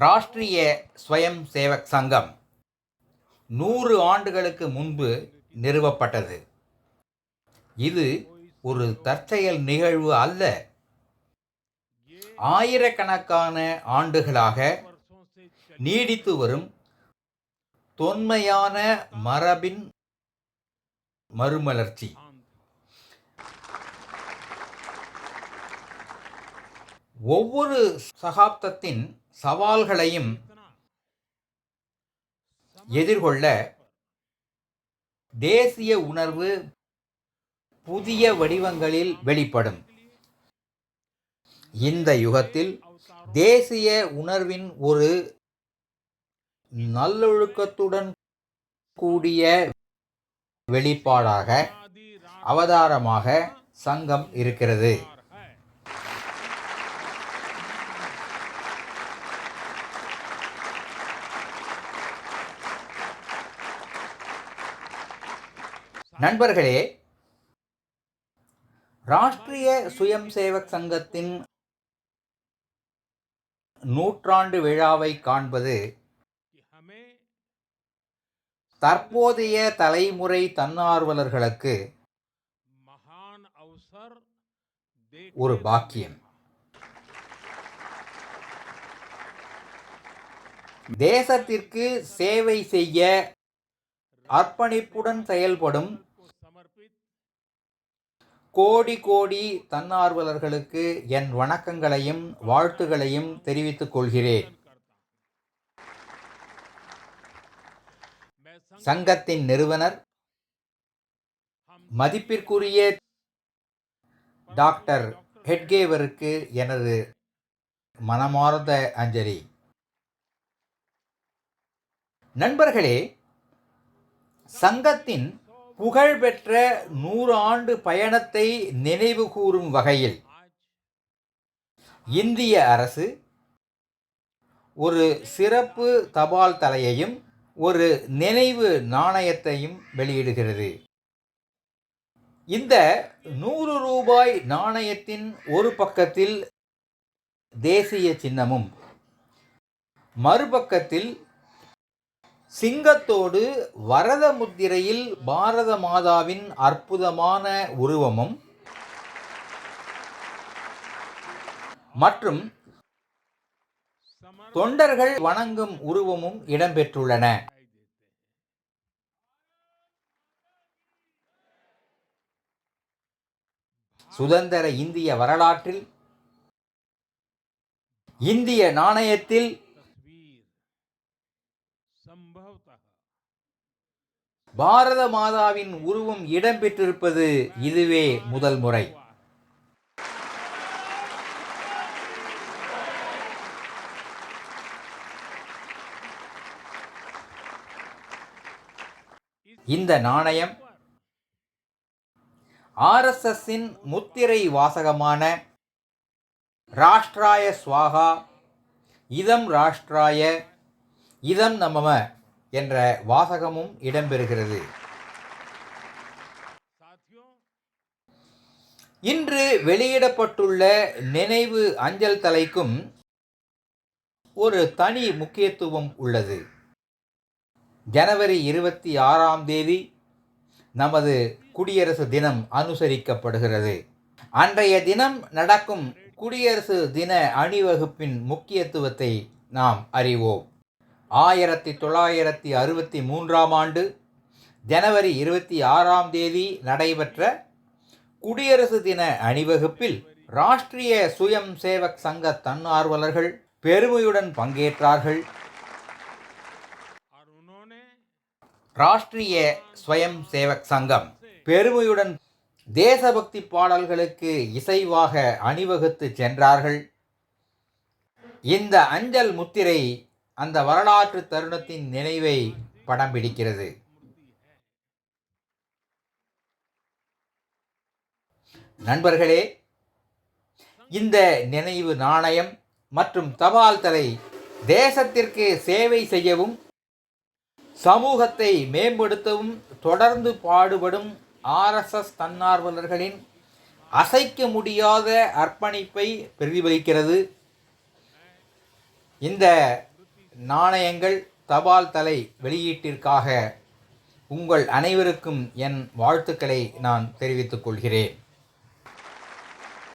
ராஷ்டிரிய ஸ்வயம் சேவக் சங்கம் 100 ஆண்டுகளுக்கு முன்பு நிறுவப்பட்டது. இது ஒரு தற்செயல் நிகழ்வு அல்ல. ஆயிரக்கணக்கான ஆண்டுகளாக நீடித்து வரும் தொன்மையான மரபின் மறுமலர்ச்சி. ஒவ்வொரு சகாப்தத்தின் சவால்களையும் எதிர்கொள்ள தேசிய உணர்வு புதிய வடிவங்களில் வெளிப்படும். இந்த யுகத்தில் தேசிய உணர்வின் ஒரு நல்லொழுக்கத்துடன் கூடிய வெளிப்பாடாக, அவதாரமாக சங்கம் இருக்கிறது. நண்பர்களே, ராஷ்டிரிய சுயம் சேவக் சங்கத்தின் 100ஆண்டு விழாவை காண்பது தற்போதைய தலைமுறை தன்னார்வலர்களுக்கு ஒரு பாக்கியம். தேசத்திற்கு சேவை செய்ய அர்ப்பணிப்புடன் செயல்படும் கோடி கோடி தன்னார்வலர்களுக்கு என் வணக்கங்களையும் வாழ்த்துகளையும் தெரிவித்துக் கொள்கிறேன். சங்கத்தின் நிறுவனர் மதிப்பிற்குரிய டாக்டர் ஹெட்கேவருக்கு எனது மனமார்ந்த அஞ்சலி. நண்பர்களே, சங்கத்தின் புகழ்பெற்ற 100 ஆண்டு பயணத்தை நினைவு கூறும் வகையில் இந்திய அரசு ஒரு சிறப்பு தபால் தலையையும் ஒரு நினைவு நாணயத்தையும் வெளியிடுகிறது. இந்த 100 ரூபாய் நாணயத்தின் ஒரு பக்கத்தில் தேசிய சின்னமும் மறுபக்கத்தில் சிங்கத்தோடு வரத முத்திரையில் பாரத மாதாவின் அற்புதமான உருவமும் மற்றும் தொண்டர்கள் வணங்கும் உருவமும் இடம்பெற்றுள்ளன. சுதந்திர இந்திய வரலாற்றில் இந்திய நாணயத்தில் பாரத மாதாவின் உருவம் இடம்பெற்றிருப்பது இதுவே முதல் முறை. இந்த நாணயம் RSSஇன் முத்திரை வாசகமான ராஷ்டிராய ஸ்வாகா, இதம் ராஷ்டிராய, இதம் நமம என்ற வாசகமும் இடம்பெறுகிறது. இன்று வெளியிடப்பட்டுள்ள நினைவு அஞ்சல் தலைக்கும் ஒரு தனி முக்கியத்துவம் உள்ளது. ஜனவரி 26ஆம் தேதி நமது குடியரசு தினம் அனுசரிக்கப்படுகிறது. அன்றைய தினம் நடக்கும் குடியரசு தின அணிவகுப்பின் முக்கியத்துவத்தை நாம் அறிவோம். 1963ஆம் ஆண்டு ஜனவரி 26ஆம் தேதி நடைபெற்ற குடியரசு தின அணிவகுப்பில் ராஷ்டிரிய சுயம் சேவக் சங்க தன்னார்வலர்கள் பெருமையுடன் பங்கேற்றார்கள். ராஷ்டிரிய ஸ்வயம் சேவக் சங்கம் பெருமையுடன் தேசபக்தி பாடல்களுக்கு இசைவாக அணிவகுத்து சென்றார்கள். இந்த அஞ்சல் முத்திரை அந்த வரலாற்று தருணத்தின் நினைவை படம் பிடிக்கிறது. நண்பர்களே, இந்த நினைவு நாணயம் மற்றும் தபால் தலை தேசத்திற்கு சேவை செய்யவும் சமூகத்தை மேம்படுத்தவும் தொடர்ந்து பாடுபடும் RSS தன்னார்வலர்களின் அசைக்க முடியாத அர்ப்பணிப்பை பிரதிபலிக்கிறது. இந்த நாணயங்கள் தபால் தலை வெளியீட்டிற்காக உங்கள் அனைவருக்கும் என் வாழ்த்துக்களை நான் தெரிவித்துக் கொள்கிறேன்.